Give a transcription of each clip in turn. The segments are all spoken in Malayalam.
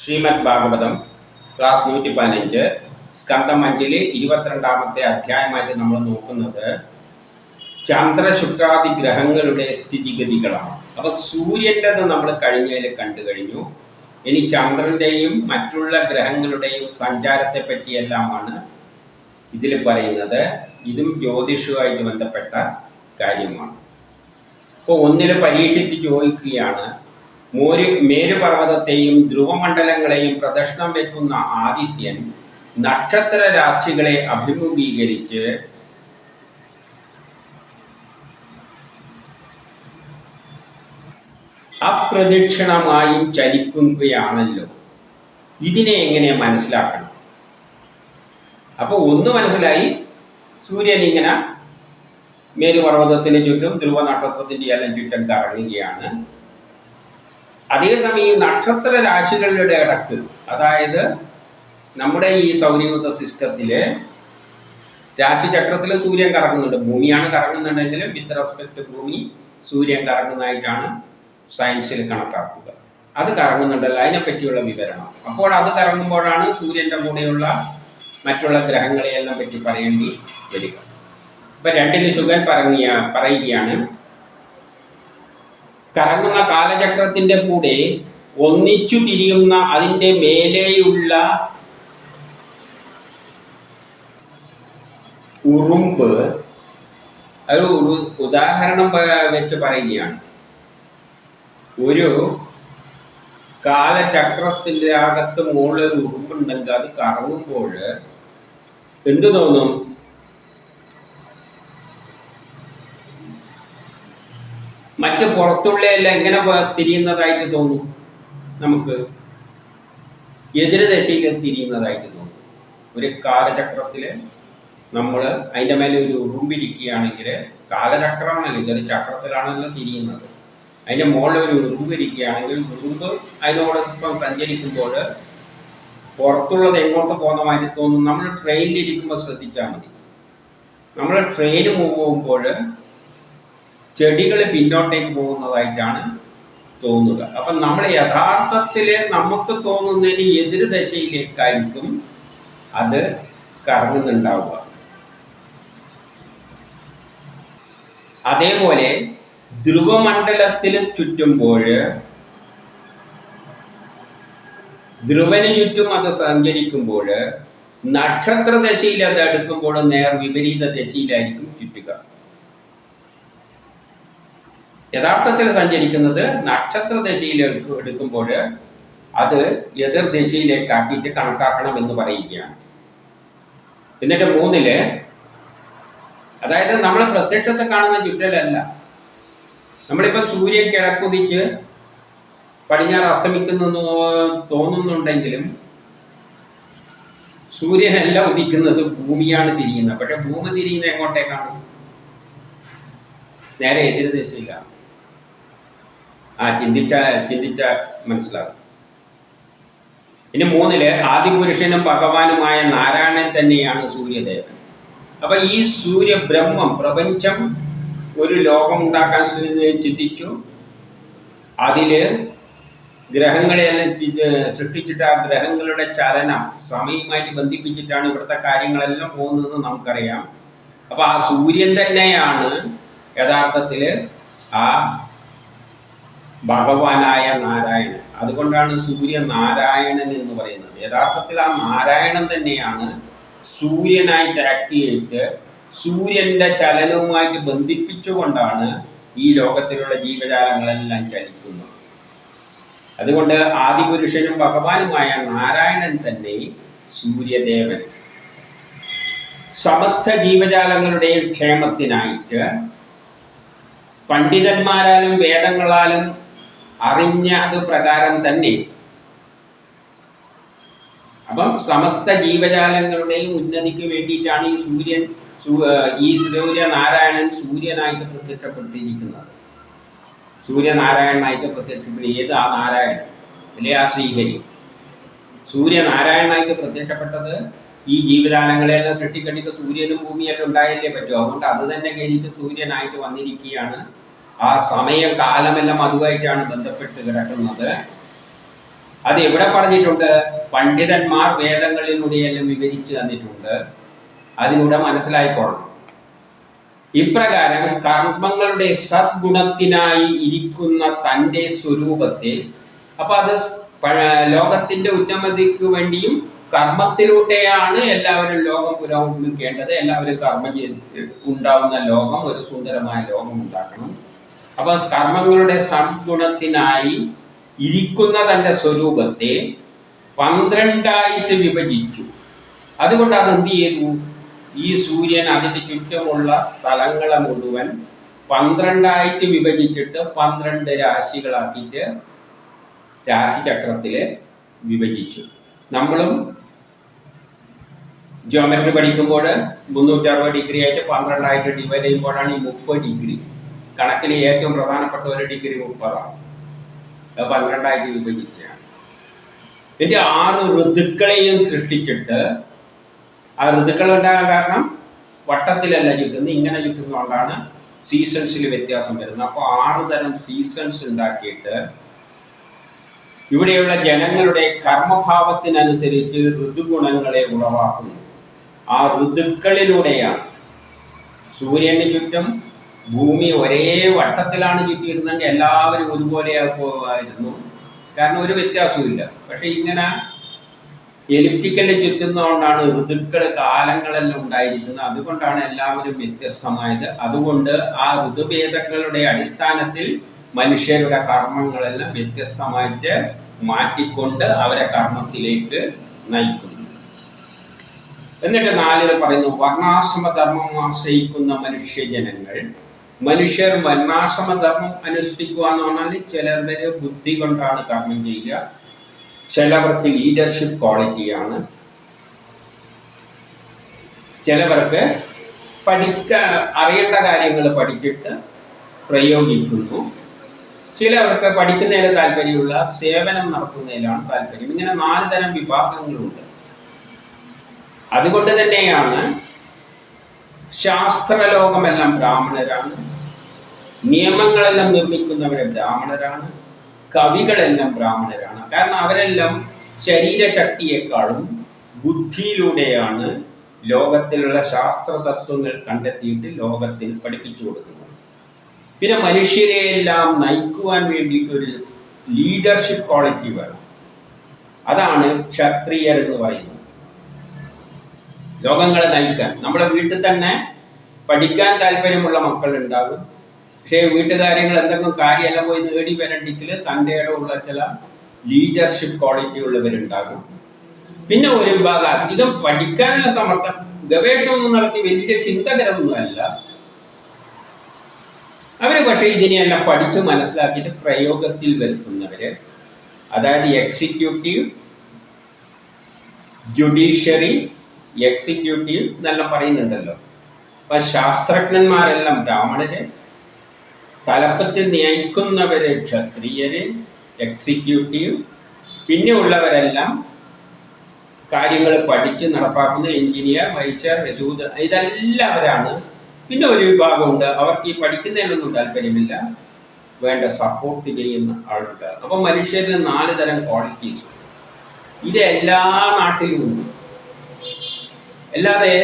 ശ്രീമദ് ഭാഗവതം ക്ലാസ് 115 സ്കന്ധം 5 22ാമത്തെ അധ്യായമായിട്ട് നമ്മൾ നോക്കുന്നത് ചന്ദ്രശുക്രാദി ഗ്രഹങ്ങളുടെ സ്ഥിതിഗതികളാണ്. അപ്പോൾ സൂര്യൻ്റെത് നമ്മൾ കഴിഞ്ഞതിൽ കണ്ടു കഴിഞ്ഞു. ഇനി ചന്ദ്രൻ്റെയും മറ്റുള്ള ഗ്രഹങ്ങളുടെയും സഞ്ചാരത്തെ പറ്റിയെല്ലാമാണ് ഇതിൽ പറയുന്നത്. ഇതും ജ്യോതിഷവുമായിട്ട് ബന്ധപ്പെട്ട കാര്യമാണ്. അപ്പോൾ ഒന്നിൽ പരീക്ഷിച്ച് ചോദിക്കുകയാണ്, മേരുപർവ്വതത്തെയും ധ്രുവമണ്ഡലങ്ങളെയും പ്രദക്ഷിണം വെക്കുന്ന ആദിത്യൻ നക്ഷത്ര രാശികളെ അഭിമുഖീകരിച്ച് അപ്രദക്ഷിണമായും ചലിക്കുകയാണല്ലോ. ഇതിനെ എങ്ങനെ മനസ്സിലാക്കണം? അപ്പോൾ ഒന്ന് മനസ്സിലായി, സൂര്യൻ ഇങ്ങനെ മേരുപർവ്വതത്തിന് ചുറ്റും ധ്രുവ നക്ഷത്രത്തിൻ്റെ എല്ലാം ചുറ്റും കറങ്ങുകയാണ്. അതേസമയം നക്ഷത്ര രാശികളുടെ ഇടക്ക്, അതായത് നമ്മുടെ ഈ സൗരയൂഥ സിസ്റ്റത്തിലെ രാശിചക്രത്തിൽ സൂര്യൻ കറങ്ങുന്നുണ്ട്. ഭൂമിയാണ് കറങ്ങുന്നുണ്ടെങ്കിലും വിത്ത് റെസ്പെക്ട് ഭൂമി സൂര്യൻ കറങ്ങുന്നതായിട്ടാണ് സയൻസിൽ കണക്കാക്കുക. അത് കറങ്ങുന്നുണ്ടല്ലോ, അതിനെപ്പറ്റിയുള്ള വിവരണം. അപ്പോൾ അത് കറങ്ങുമ്പോഴാണ് സൂര്യൻ്റെ കൂടെയുള്ള മറ്റുള്ള ഗ്രഹങ്ങളെയെല്ലാം പറ്റി പറയേണ്ടി വരിക. ഇപ്പം രണ്ടിൽ ശുഗൻ പറയുകയാണ്, കറങ്ങുന്ന കാലചക്രത്തിൻ്റെ കൂടെ ഒന്നിച്ചു തിരിയുന്ന അതിൻ്റെ മേലെയുള്ള ഉറുമ്പ്, ഒരു ഉദാഹരണം വെച്ച് പറയുകയാണ്. ഒരു കാലചക്രത്തിൻ്റെ അകത്ത് മുകളിലൊരു ഉറുമ്പുണ്ടെങ്കിൽ അത് കറങ്ങുമ്പോൾ എന്ത് തോന്നും? മറ്റ് പുറത്തുള്ളതെല്ലാം എങ്ങനെ തിരിയുന്നതായിട്ട് തോന്നും? നമുക്ക് എതിര് ദശയിൽ തിരിയുന്നതായിട്ട് തോന്നും. ഒരു കാലചക്രത്തിൽ നമ്മൾ അതിൻ്റെ മേലെ ഒരു ഉറുമ്പിരിക്കുകയാണെങ്കിൽ, കാലചക്രമാണല്ലോ, ഇതൊരു ചക്രത്തിലാണല്ലോ തിരിയുന്നത്, അതിൻ്റെ മുകളിൽ ഒരു ഉറുമ്പിരിക്കുകയാണെങ്കിൽ ഉറുമ്പ് അതിനോടൊപ്പം സഞ്ചരിക്കുമ്പോൾ പുറത്തുള്ളത് എങ്ങോട്ട് പോകുന്ന മാതിരി തോന്നും. നമ്മൾ ട്രെയിനിലിരിക്കുമ്പോൾ ശ്രദ്ധിച്ചാൽ മതി. നമ്മൾ ട്രെയിൻ മൂവ് പോകുമ്പോൾ ചെടികൾ പിന്നോട്ടേക്ക് പോകുന്നതായിട്ടാണ് തോന്നുക. അപ്പം നമ്മൾ യഥാർത്ഥത്തിൽ നമുക്ക് തോന്നുന്നതിന് എതിര് ദശയിലേക്കായിരിക്കും അത് കറങ്ങുന്നുണ്ടാവുക. അതേപോലെ ധ്രുവമണ്ഡലത്തിൽ ചുറ്റുമ്പോൾ ധ്രുവന് ചുറ്റും അത് സഞ്ചരിക്കുമ്പോൾ നക്ഷത്ര ദശയിൽ അത് അടുക്കുമ്പോൾ നേർ വിപരീത ദശയിലായിരിക്കും ചുറ്റുക. യഥാർത്ഥത്തിൽ സഞ്ചരിക്കുന്നത് നക്ഷത്ര ദശയിൽ എടുക്കുമ്പോൾ അത് എതിർ ദിശയിലേക്കാക്കിയിട്ട് കണക്കാക്കണം എന്ന് പറയുകയാണ്. എന്നിട്ട് 3, അതായത് നമ്മൾ പ്രത്യക്ഷത്തെ കാണുന്ന ചുറ്റലല്ല. നമ്മളിപ്പോൾ സൂര്യൻ കിഴക്കുതിച്ച് പടിഞ്ഞാറ് അസ്തമിക്കുന്നു തോന്നുന്നുണ്ടെങ്കിലും സൂര്യനല്ല ഉദിക്കുന്നത്, ഭൂമിയാണ് തിരിയുന്നത്. പക്ഷെ ഭൂമി തിരിയുന്നത് എങ്ങോട്ടേക്കാണ്? നേരെ എതിർ ദിശയിലാണ്. ചിന്തിച്ച മനസ്സിലാകും. ഇനി 3 ആദിപുരുഷനും ഭഗവാനുമായ നാരായണൻ തന്നെയാണ് സൂര്യദേവൻ. അപ്പൊ ഈ സൂര്യബ്രഹ്മം പ്രപഞ്ചം ഒരു ലോകം ഉണ്ടാക്കാൻ ചിന്തിച്ചു. അതില് ഗ്രഹങ്ങളെല്ലാം സൃഷ്ടിച്ചിട്ട് ആ ഗ്രഹങ്ങളുടെ ചലനം സമയമായിട്ട് ബന്ധിപ്പിച്ചിട്ടാണ് ഇവിടുത്തെ കാര്യങ്ങളെല്ലാം പോകുന്നതെന്ന് നമുക്കറിയാം. അപ്പൊ ആ സൂര്യൻ തന്നെയാണ് യഥാർത്ഥത്തിൽ ആ ഭഗവാനായ നാരായണൻ. അതുകൊണ്ടാണ് സൂര്യനാരായണൻ എന്ന് പറയുന്നത്. യഥാർത്ഥത്തിൽ ആ നാരായണൻ തന്നെയാണ് സൂര്യനായിട്ട് ആക്ട് ചെയ്തിട്ട് സൂര്യൻ്റെ ചലനവുമായിട്ട് ബന്ധിപ്പിച്ചുകൊണ്ടാണ് ഈ ലോകത്തിലുള്ള ജീവജാലങ്ങളെല്ലാം ചലിക്കുന്നത്. അതുകൊണ്ട് ആദിപുരുഷനും ഭഗവാനുമായ നാരായണൻ തന്നെ സൂര്യദേവൻ. സമസ്ത ജീവജാലങ്ങളുടെയും ക്ഷേമത്തിനായിട്ട് പണ്ഡിതന്മാരാലും വേദങ്ങളാലും അറിഞ്ഞത് പ്രകാരം തന്നെ, അപ്പം സമസ്ത ജീവജാലങ്ങളുടെയും ഉന്നതിക്ക് വേണ്ടിയിട്ടാണ് ഈ സൂര്യനാരായണൻ സൂര്യനായിട്ട് പ്രത്യക്ഷപ്പെട്ടിരിക്കുന്നത്. സൂര്യനാരായണനായിട്ട് ഏത് ആ നാരായണൻ അല്ലെ ആ ശ്രീഹരി സൂര്യനാരായണനായിട്ട് പ്രത്യക്ഷപ്പെട്ടത് ഈ ജീവജാലങ്ങളെല്ലാം സൃഷ്ടിക്കണ്ടിട്ട് സൂര്യനും ഭൂമിയെല്ലാം ഉണ്ടായല്ലേ പറ്റും. അതുകൊണ്ട് അത് തന്നെ കഴിഞ്ഞിട്ട് സൂര്യനായിട്ട് വന്നിരിക്കുകയാണ്. ആ സമയം കാലമെല്ലാം അതുമായിട്ടാണ് ബന്ധപ്പെട്ട് കിടക്കുന്നത്. അത് എവിടെ പറഞ്ഞിട്ടുണ്ട്? പണ്ഡിതന്മാർ വേദങ്ങളിലൂടെയെല്ലാം വിവരിച്ചു തന്നിട്ടുണ്ട്. അതിലൂടെ മനസ്സിലായിക്കൊള്ളണം. ഇപ്രകാരം കർമ്മങ്ങളുടെ സദ്ഗുണത്തിനായി ഇരിക്കുന്ന തൻ്റെ സ്വരൂപത്തെ, അപ്പൊ അത് ലോകത്തിന്റെ ഉന്നമതിക്ക് വേണ്ടിയും കർമ്മത്തിലൂടെയാണ് എല്ലാവരും ലോകം പുരോഗമിക്കേണ്ടത്. എല്ലാവരും കർമ്മം ചെയ്ത് ഉണ്ടാവുന്ന ലോകം, ഒരു സുന്ദരമായ ലോകം ഉണ്ടാക്കണം. അപ്പൊ കർമ്മങ്ങളുടെ സദ്ഗുണത്തിനായി ഇരിക്കുന്ന തൻ്റെ സ്വരൂപത്തെ 12 വിഭജിച്ചു. അതുകൊണ്ട് അതെന്ത് ചെയ്തു? ഈ സൂര്യൻ അതിൻ്റെ ചുറ്റുമുള്ള സ്ഥലങ്ങളെ മുഴുവൻ 12 വിഭജിച്ചിട്ട് 12 രാശികളാക്കിയിട്ട് രാശിചക്രത്തില് വിഭജിച്ചു. നമ്മളും ജിയോമെട്രി പഠിക്കുമ്പോൾ 360 ഡിഗ്രി ആയിട്ട് 12 ഡിവൈഡ് ചെയ്യുമ്പോഴാണ് ഈ 30 ഡിഗ്രി. കണക്കിൽ ഏറ്റവും പ്രധാനപ്പെട്ട ഒരു ഡിഗ്രി 30ആണ്. 12 വിഭജിക്കുകയാണ്. എന്നിട്ട് 6 ഋതുക്കളെയും സൃഷ്ടിച്ചിട്ട്, ആ ഋതുക്കൾ ഉണ്ടാകാൻ കാരണം വട്ടത്തിലല്ല ചുറ്റുന്നത്, ഇങ്ങനെ ചുറ്റുന്നതുകൊണ്ടാണ് സീസൺസിൽ വ്യത്യാസം വരുന്നത്. അപ്പോൾ 6 തരം സീസൺസ് ഉണ്ടാക്കിയിട്ട് ഇവിടെയുള്ള ജനങ്ങളുടെ കർമ്മഭാവത്തിനനുസരിച്ച് ഋതുഗുണങ്ങളെ ഉളവാക്കുന്നു. ആ ഋതുക്കളിലൂടെയാണ്. സൂര്യന് ചുറ്റും ഭൂമി ഒരേ വട്ടത്തിലാണ് ചുറ്റിയിരുന്നെങ്കിൽ എല്ലാവരും ഒരുപോലെ ആയിരുന്നു, കാരണം ഒരു വ്യത്യാസവും ഇല്ല. പക്ഷെ ഇങ്ങനെ എലിപ്റ്റിക്കലിൽ ചുറ്റുന്നതുകൊണ്ടാണ് ഋതുക്കൾ, കാലങ്ങളെല്ലാം ഉണ്ടായിരിക്കുന്നത്. അതുകൊണ്ടാണ് എല്ലാവരും വ്യത്യസ്തമായത്. അതുകൊണ്ട് ആ ഋതുഭേദങ്ങളുടെ അടിസ്ഥാനത്തിൽ മനുഷ്യരുടെ കർമ്മങ്ങളെല്ലാം വ്യത്യസ്തമായിട്ട് മാറ്റിക്കൊണ്ട് അവരെ കർമ്മത്തിലേക്ക് നയിക്കുന്നു. എന്നിട്ട് 4 പറയുന്നു, വർണ്ണാശ്രമധർമ്മം ആശ്രയിക്കുന്ന മനുഷ്യജനങ്ങൾ. മനുഷ്യർ വർണ്ണാശ്രമധർമ്മം അനുഷ്ഠിക്കുക എന്ന് പറഞ്ഞാൽ ചിലവര് ബുദ്ധി കൊണ്ടാണ് കർമ്മം ചെയ്യുക, ചിലവർക്ക് ലീഡർഷിപ്പ് ക്വാളിറ്റിയാണ്, ചിലവർക്ക് അറിയേണ്ട കാര്യങ്ങൾ പഠിച്ചിട്ട് പ്രയോഗിക്കുന്നു, ചിലവർക്ക് പഠിക്കുന്നതിൽ താല്പര്യമുള്ള സേവനം നടത്തുന്നതിലാണ് താല്പര്യം. ഇങ്ങനെ 4 തരം വിഭാഗങ്ങളുണ്ട്. അതുകൊണ്ട് തന്നെയാണ് ശാസ്ത്രലോകമെല്ലാം ബ്രാഹ്മണരാണ്, നിയമങ്ങളെല്ലാം നിർമ്മിക്കുന്നവരെ ബ്രാഹ്മണരാണ്, കവികളെല്ലാം ബ്രാഹ്മണരാണ്. കാരണം അവരെല്ലാം ശരീരശക്തിയെക്കാളും ബുദ്ധിയിലൂടെയാണ് ലോകത്തിലുള്ള ശാസ്ത്രതത്വങ്ങൾ കണ്ടെത്തിയിട്ട് ലോകത്തിന് പഠിപ്പിച്ചു കൊടുക്കുന്നത്. പിന്നെ മനുഷ്യരെ എല്ലാം നയിക്കുവാൻ വേണ്ടിയിട്ടൊരു ലീഡർഷിപ്പ് ക്വാളിറ്റി വേണം. അതാണ് ക്ഷത്രിയർ എന്ന് പറയുന്നത്. ലോകങ്ങളെ നയിക്കാൻ. നമ്മുടെ വീട്ടിൽ തന്നെ പഠിക്കാൻ താല്പര്യമുള്ള മക്കൾ ഉണ്ടാകും. പക്ഷേ വീട്ടുകാര്യങ്ങൾ എന്തെങ്കിലും കാര്യമെല്ലാം പോയി നേടി വരണ്ടെങ്കിൽ തൻ്റെ ഇടമുള്ള ചില ലീഡർഷിപ്പ് ക്വാളിറ്റി ഉള്ളവരുണ്ടാകും. പിന്നെ ഒരു വിഭാഗം അധികം പഠിക്കാനുള്ള സമർത്ഥം, ഗവേഷണമൊന്നും നടത്തി വലിയ ചിന്തകരൊന്നുമല്ല അവര്, പക്ഷേ ഇതിനെയെല്ലാം പഠിച്ച് മനസ്സിലാക്കിയിട്ട് പ്രയോഗത്തിൽ വരുത്തുന്നവര്, അതായത് എക്സിക്യൂട്ടീവ്, ജുഡീഷ്യറി, എക്സിക്യൂട്ടീവ് എന്നെല്ലാം പറയുന്നുണ്ടല്ലോ. അപ്പൊ ശാസ്ത്രജ്ഞന്മാരെല്ലാം ബ്രാഹ്മണര്, തലപ്പത്തിൽ നയിക്കുന്നവര് ക്ഷത്രിയര്, എക്സിക്യൂട്ടീവ്, പിന്നെ ഉള്ളവരെല്ലാം കാര്യങ്ങൾ പഠിച്ച് നടപ്പാക്കുന്ന എഞ്ചിനീയർ, വൈദ്യർ, രജൂദർ, ഇതെല്ലാവരാണ്. പിന്നെ ഒരു വിഭാഗമുണ്ട്, അവർക്ക് ഈ പഠിക്കുന്നതിനൊന്നും താല്പര്യമില്ല, വേണ്ട സപ്പോർട്ട് ചെയ്യുന്ന ആളുണ്ട്. അപ്പം മനുഷ്യരിൽ 4 തരം ക്വാളിറ്റീസ്. ഇത് എല്ലാ നാട്ടിലും ഉണ്ട്. അല്ലാതെ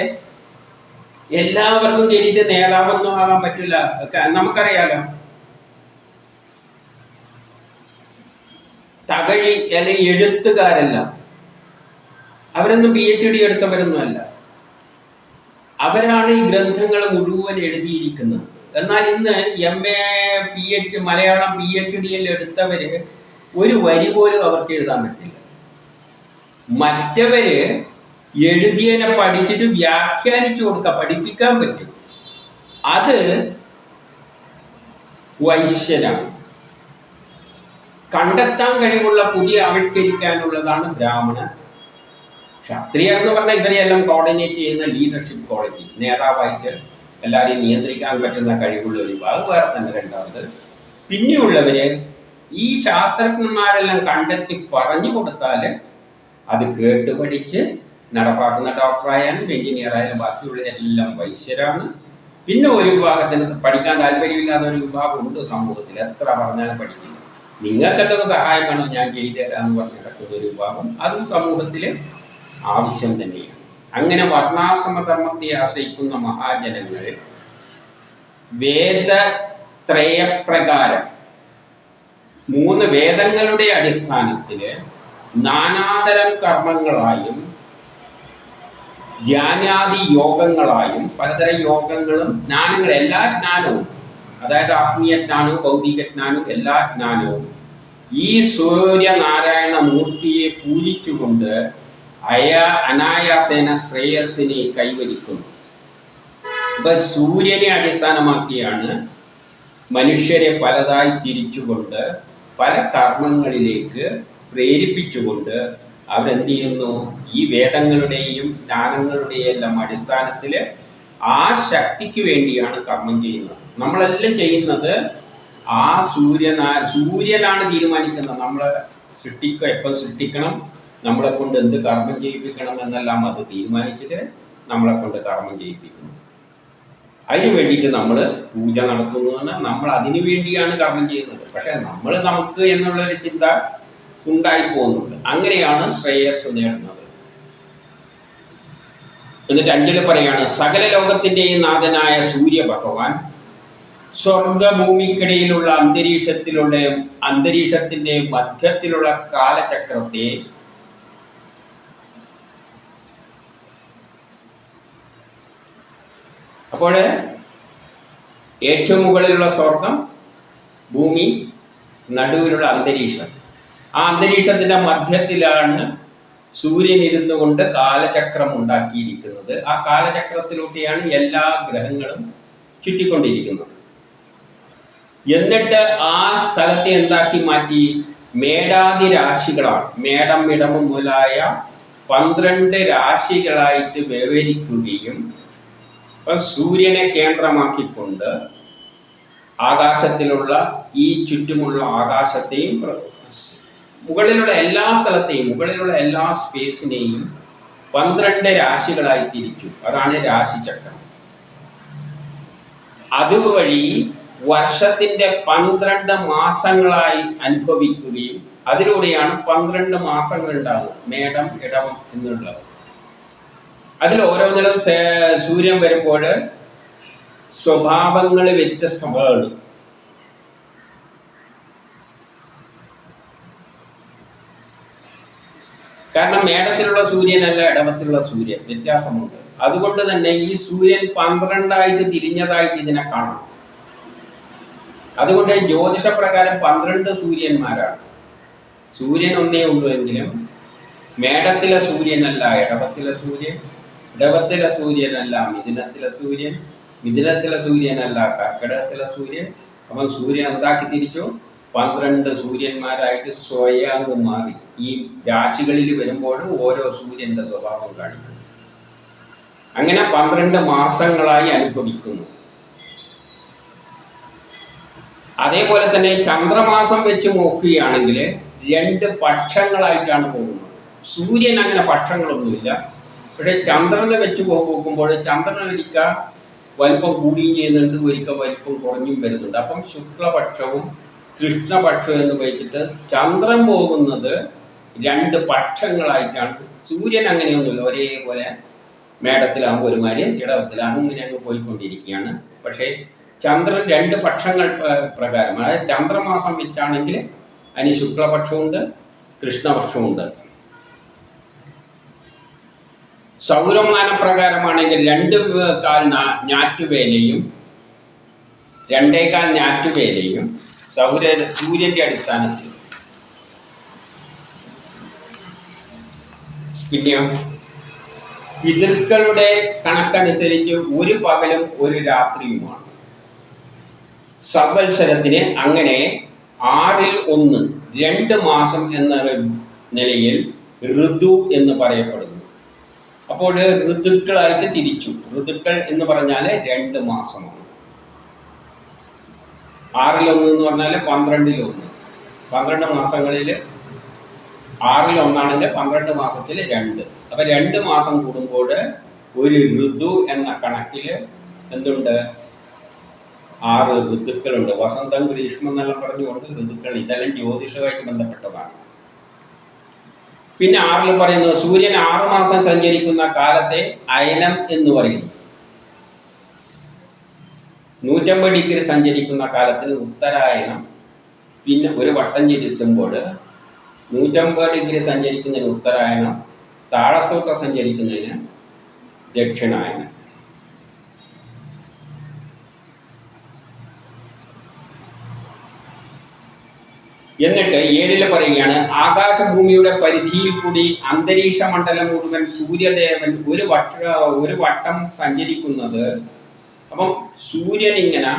എല്ലാവർക്കും കയറിയിട്ട് നേതാവൊന്നും ആകാൻ പറ്റില്ല. നമുക്കറിയാലോ, തകഴി അല്ലെങ്കിൽ എഴുത്തുകാരെല്ലാം അവരൊന്നും PhD എടുത്തവരൊന്നുമല്ല. അവരാണ് ഈ ഗ്രന്ഥങ്ങൾ മുഴുവൻ എഴുതിയിരിക്കുന്നത്. എന്നാൽ ഇന്ന് MA, PH, മലയാളം PhD എടുത്തവര് ഒരു വരി പോലും അവർക്ക് എഴുതാൻ പറ്റില്ല. മറ്റവര് എഴുതിയതിനെ പഠിച്ചിട്ട് വ്യാഖ്യാനിച്ചു കൊടുക്കുക, പഠിപ്പിക്കാൻ പറ്റും. അത് വൈശ്യനാണ്. കണ്ടെത്താൻ കഴിവുള്ള പുതിയ ആവിഷ്കരിക്കാനുള്ളതാണ് ബ്രാഹ്മണൻ. ക്ഷത്രിയർ എന്ന് പറഞ്ഞാൽ ഇവരെയെല്ലാം കോർഡിനേറ്റ് ചെയ്യുന്ന ലീഡർഷിപ്പ് ക്വാളിറ്റി, നേതാവായിട്ട് എല്ലാവരെയും നിയന്ത്രിക്കാൻ പറ്റുന്ന കഴിവുള്ള ഒരു വിഭാഗം വേറെ തന്നെ. രണ്ടാമത് പിന്നെയുള്ളവര് ഈ ശാസ്ത്രജ്ഞന്മാരെല്ലാം കണ്ടെത്തി പറഞ്ഞു കൊടുത്താൽ അത് കേട്ട് പഠിച്ച് നടപ്പാക്കുന്ന ഡോക്ടറായാലും എഞ്ചിനീയറായാലും ബാക്കിയുള്ളവരെല്ലാം വൈശ്യരാണ്. പിന്നെ ഒരു വിഭാഗത്തിന് പഠിക്കാൻ താല്പര്യമില്ലാത്ത ഒരു വിഭാഗം ഉണ്ട് സമൂഹത്തിൽ, എത്ര പറഞ്ഞാലും പഠിക്കില്ല. നിങ്ങൾക്ക് എന്തെങ്കിലും സഹായം വേണോ ഞാൻ ചെയ്തു തരാമെന്ന് പറഞ്ഞ് നടക്കുന്ന ഒരു വിഭാഗം, അതും സമൂഹത്തിൽ ആവശ്യം തന്നെയാണ്. അങ്ങനെ വർണ്ണാശ്രമധർമ്മത്തെ ആശ്രയിക്കുന്ന മഹാജനങ്ങൾ വേദത്രയപ്രകാരം 3 വേദങ്ങളുടെ അടിസ്ഥാനത്തിൽ നാനാതരം കർമ്മങ്ങളായും ജ്ഞാനാദി യോഗങ്ങളായും പലതരം യോഗങ്ങളും ജ്ഞാനങ്ങളും എല്ലാ ജ്ഞാനവും, അതായത് ആത്മീയ ജ്ഞാനവും ഭൗതിക ജ്ഞാനവും എല്ലാ ജ്ഞാനവും ഈ സൂര്യനാരായണ മൂർത്തിയെ പൂജിച്ചുകൊണ്ട് അനായാസേന ശ്രേയസ്സിനെ കൈവരിക്കുന്നു. അപ്പൊ സൂര്യനെ അടിസ്ഥാനമാക്കിയാണ് മനുഷ്യരെ പലതായി തിരിച്ചുകൊണ്ട് പല കർമ്മങ്ങളിലേക്ക് പ്രേരിപ്പിച്ചുകൊണ്ട് അവരെന്ത് ചെയ്യുന്നു? ഈ വേദങ്ങളുടെയും ജ്ഞാനങ്ങളുടെയും എല്ലാം അടിസ്ഥാനത്തിൽ ആ ശക്തിക്ക് വേണ്ടിയാണ് കർമ്മം ചെയ്യുന്നത്. നമ്മളെല്ലാം ചെയ്യുന്നത് ആ സൂര്യനാണ് തീരുമാനിക്കുന്നത്. നമ്മളെ എപ്പോൾ സൃഷ്ടിക്കണം, നമ്മളെ കൊണ്ട് എന്ത് കർമ്മം ചെയ്യിപ്പിക്കണം എന്നെല്ലാം അത് തീരുമാനിച്ചിട്ട് നമ്മളെ കൊണ്ട് കർമ്മം ചെയ്യിപ്പിക്കുന്നു. അതിന് വേണ്ടിയിട്ട് നമ്മൾ പൂജ നടത്തുന്നതാണ്, നമ്മൾ അതിനു വേണ്ടിയാണ് കർമ്മം ചെയ്യുന്നത്. പക്ഷെ നമ്മൾ നമുക്ക് എന്നുള്ളൊരു ചിന്ത ഉണ്ടായിപ്പോകുന്നുണ്ട്. അങ്ങനെയാണ് ശ്രേയസ് നേടുന്നത്. എന്നിട്ട് 5 പറയാണ്, സകല ലോകത്തിൻ്റെയും നാഥനായ സൂര്യ ഭഗവാൻ സ്വർഗഭൂമിക്കിടയിലുള്ള അന്തരീക്ഷത്തിന്റെ മധ്യത്തിലുള്ള കാലചക്രത്തെ അപ്പോൾ ഏറ്റവും മുകളിലുള്ള സ്വർഗം, ഭൂമി, നടുവിലുള്ള അന്തരീക്ഷം. ആ അന്തരീക്ഷത്തിന്റെ മധ്യത്തിലാണ് സൂര്യൻ ഇരുന്നു കൊണ്ട് കാലചക്രം ഉണ്ടാക്കിയിരിക്കുന്നത്. ആ കാലചക്രത്തിലൂടെയാണ് എല്ലാ ഗ്രഹങ്ങളും ചുറ്റിക്കൊണ്ടിരിക്കുന്നത്. എന്നിട്ട് ആ സ്ഥലത്തെ എന്താക്കി മാറ്റി? മേടാതി രാശികളാണ്. മേടം, ഇടമം മുതലായ 12 രാശികളായിട്ട് വ്യവഹരിക്കുകയും സൂര്യനെ കേന്ദ്രമാക്കിക്കൊണ്ട് ആകാശത്തിലുള്ള ഈ ചുറ്റുമുള്ള ആകാശത്തെയും മുകളിലുള്ള എല്ലാ സ്ഥലത്തെയും, മുകളിലുള്ള എല്ലാ സ്പേസിനെയും 12 രാശികളായി തിരിച്ചു. അതാണ് രാശിചക്രം. അതുവഴി വർഷത്തിന്റെ 12 മാസങ്ങളായി അനുഭവിക്കുകയും അതിലൂടെയാണ് 12 മാസങ്ങൾ ഉണ്ടാകുന്നത്. മേടം, ഇടവം എന്നുള്ളത്. അതിൽ ഓരോന്നിലും സൂര്യൻ വരുമ്പോൾ സ്വഭാവങ്ങൾ വ്യത്യസ്തമാണ്. കാരണം മേടത്തിലുള്ള സൂര്യനല്ല ഇടവത്തിലുള്ള സൂര്യൻ, വ്യത്യാസമുണ്ട്. അതുകൊണ്ട് തന്നെ ഈ സൂര്യൻ 12ആയിട്ട് തിരിഞ്ഞതായിട്ട് ഇതിനെ കാണാം. അതുകൊണ്ട് ജ്യോതിഷപ്രകാരം 12 സൂര്യന്മാരാണ്. സൂര്യൻ ഒന്നേ ഉള്ളൂ എങ്കിലും മേടത്തിലെ സൂര്യനല്ല ഇടവത്തിലെ സൂര്യൻ, ഇടവത്തിലെ സൂര്യനല്ല മിഥുനത്തിലെ സൂര്യൻ, മിഥുനത്തിലെ സൂര്യനല്ല കർക്കിടകത്തിലെ സൂര്യൻ. അപ്പം സൂര്യൻ എന്താക്കി തിരിച്ചു? 12 സൂര്യന്മാരായിട്ട് സ്വയം മാറി. ഈ രാശികളിൽ വരുമ്പോഴും ഓരോ സൂര്യന്റെ സ്വഭാവം കാണിക്കുന്നു. അങ്ങനെ 12 മാസങ്ങളായി അനുഭവിക്കുന്നു. അതേപോലെ തന്നെ ചന്ദ്രമാസം വെച്ച് നോക്കുകയാണെങ്കിൽ 2 പക്ഷങ്ങളായിട്ടാണ് പോകുന്നത്. സൂര്യൻ അങ്ങനെ പക്ഷങ്ങളൊന്നുമില്ല. പക്ഷെ ചന്ദ്രനെ വെച്ച് നോക്കുമ്പോൾ ചന്ദ്രൻ ഒരിക്കൽ വലിപ്പം കൂടുകയും ചെയ്യുന്നുണ്ട്, ഒരിക്കൽ വലിപ്പം കുറഞ്ഞും വരുന്നുണ്ട്. അപ്പം ശുക്ലപക്ഷവും കൃഷ്ണപക്ഷവും എന്ന് വെച്ചിട്ട് ചന്ദ്രൻ പോകുന്നത് 2 പക്ഷങ്ങളായിട്ടാണ്. സൂര്യൻ അങ്ങനെയൊന്നുമില്ല, ഒരേപോലെ മേടത്തിലാകുമ്പോൾ ഒരുമാതിരി, ഇടവത്തിലാകും, ഇങ്ങനെ അങ്ങ് പോയിക്കൊണ്ടിരിക്കുകയാണ്. പക്ഷേ ചന്ദ്രൻ 2 പക്ഷങ്ങൾ പ്രകാരം, അതായത് ചന്ദ്രമാസം വെച്ചാണെങ്കിൽ അതിന് ശുക്ലപക്ഷമുണ്ട്, കൃഷ്ണപക്ഷമുണ്ട്. സൗരമാനപ്രകാരമാണെങ്കിൽ 2 ഞാറ്റുവേലയും 2.25 ഞാറ്റുവേലയും സൂര്യന്റെ അടിസ്ഥാനത്തിൽ. പിന്നെയോ പിതൃക്കളുടെ കണക്കനുസരിച്ച് 1 പകലും 1 രാത്രിയുമാണ്. സംവത്സരത്തിന് അങ്ങനെ 6ൽ 1, 2 മാസം എന്ന നിലയിൽ ഋതു എന്ന് പറയപ്പെടുന്നു. അപ്പോൾ ഋതുക്കളായിട്ട് തിരിച്ചു. ഋതുക്കൾ എന്ന് പറഞ്ഞാൽ 2 മാസമാണ്. 6ൽ 1 എന്ന് പറഞ്ഞാൽ 12ൽ 1. 12 മാസങ്ങളിൽ 6ൽ 1 ആണെങ്കിൽ 12 മാസത്തിൽ 2. അപ്പം 2 മാസം കൂടുമ്പോൾ ഒരു ഋതു എന്ന കണക്കിൽ എന്തുണ്ട്? 6 ഋതുക്കളുണ്ട്. വസന്തം, ഗ്രീഷ്മം എന്നെല്ലാം പറഞ്ഞുകൊണ്ട് ഋതുക്കൾ. ഇതെല്ലാം ജ്യോതിഷവുമായിട്ട് ബന്ധപ്പെട്ടതാണ്. പിന്നെ 6 പറയുന്നത് സൂര്യൻ 6 മാസം സഞ്ചരിക്കുന്ന കാലത്തെ അയനം എന്ന് പറയുന്നു. 150 ഡിഗ്രി സഞ്ചരിക്കുന്ന കാലത്തിന് ഉത്തരായനം. പിന്നെ ഒരു വട്ടം ചുറ്റുമ്പോൾ 150 ഡിഗ്രി സഞ്ചരിക്കുന്നതിന് ഉത്തരായണം, താഴത്തോട്ട് സഞ്ചരിക്കുന്നതിന് ദക്ഷിണായനം. എന്നിട്ട് 7 പറയുകയാണ് ആകാശഭൂമിയുടെ പരിധിയിൽ കൂടി അന്തരീക്ഷ മണ്ഡലം മുഴുവൻ സൂര്യദേവൻ ഒരു വട്ടം സഞ്ചരിക്കുന്നത്. അപ്പം സൂര്യൻ ഇങ്ങനെ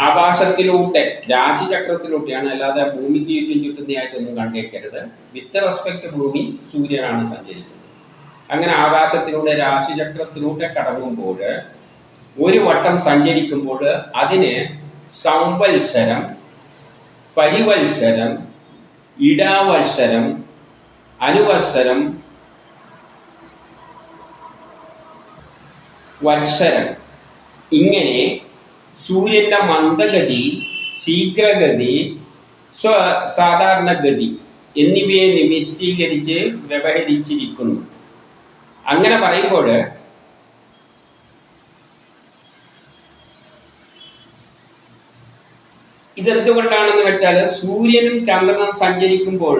ആകാശത്തിലൂടെ രാശിചക്രത്തിലൂടെയാണ്, അല്ലാതെ ഭൂമിക്ക് ചുറ്റും ചുറ്റുന്നതായിട്ടൊന്നും കണ്ടേക്കരുത്. വിത്ത് റെസ്പെക്ട് ഭൂമി സൂര്യനാണ് സഞ്ചരിക്കുന്നത്. അങ്ങനെ ആകാശത്തിലൂടെ രാശിചക്രത്തിലൂടെ കടങ്ങുമ്പോൾ ഒരു വട്ടം സഞ്ചരിക്കുമ്പോൾ അതിന് സംവത്സരം, പരിവത്സരം, ഇടാവത്സരം, അനുവത്സരം, വത്സരം, ഇങ്ങനെ സൂര്യന്റെ മന്ദഗതി, ശീഘ്രഗതി, സാധാരണഗതി എന്നിവയെ നിമിത്തീകരിച്ച് വ്യവഹരിച്ചിരിക്കുന്നു. അങ്ങനെ പറയുമ്പോൾ ഇതെന്തുകൊണ്ടാണെന്ന് വെച്ചാൽ സൂര്യനും ചന്ദ്രനും സഞ്ചരിക്കുമ്പോൾ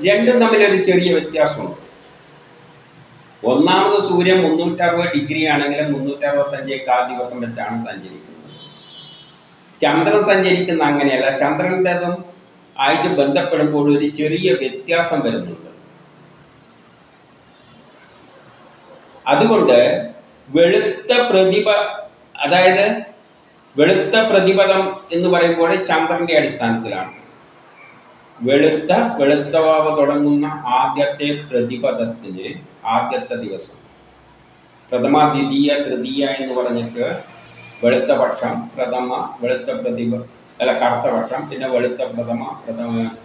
രണ്ടും തമ്മിലൊരു ചെറിയ വ്യത്യാസമുണ്ട്. ഒന്നാമത് സൂര്യൻ 360 ഡിഗ്രി ആണെങ്കിലും 365 ദിവസം വെച്ചാണ് സഞ്ചരിക്കുന്നത്. ചന്ദ്രൻ സഞ്ചരിക്കുന്ന അങ്ങനെയല്ല. ചന്ദ്രൻ്റെതും ആയിട്ട് ബന്ധപ്പെടുമ്പോൾ ഒരു ചെറിയ വ്യത്യാസം വരുന്നുണ്ട്. അതുകൊണ്ട് വെളുത്ത പ്രതിപദം എന്ന് പറയുമ്പോൾ ചന്ദ്രന്റെ അടിസ്ഥാനത്തിലാണ്. വെളുത്തവാവ് തുടങ്ങുന്ന ആദ്യത്തെ പ്രതിപദത്തിന് ആദ്യത്തെ ദിവസം, പ്രഥമ, ദ്വിതീയ, തൃതീയ എന്ന് പറഞ്ഞിട്ട് വെളുത്ത പക്ഷം, പ്രഥമ, കറുത്ത പക്ഷം, പിന്നെ വെളുത്ത പ്രഥമ,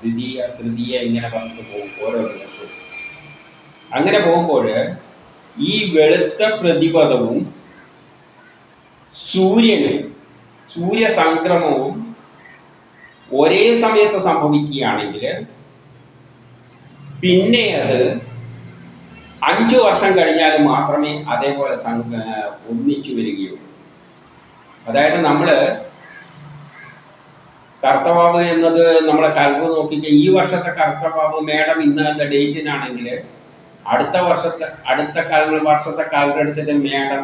ദ്വിതീയ, തൃതീയ, ഇങ്ങനെ പറഞ്ഞിട്ട് പോകും ഓരോ ദിവസവും. അങ്ങനെ പോകുമ്പോൾ ഈ വെളുത്ത പ്രതിപദവും സൂര്യസംക്രമവും ഒരേ സമയത്ത് സംഭവിക്കുകയാണെങ്കിൽ പിന്നെ അത് 5 വർഷം കഴിഞ്ഞാൽ മാത്രമേ അതേപോലെ ഒന്നിച്ചു വരികയുള്ളൂ. അതായത് നമ്മൾ കർത്തവാവ് എന്നത് നമ്മളെ കൽവ് നോക്കിക്കുക. ഈ വർഷത്തെ കർത്തവാവ് മേഡം ഇന്നത്തെ ഡേറ്റിനാണെങ്കിൽ അടുത്ത വർഷത്തെ കാലം എടുത്തിട്ട് മേഡം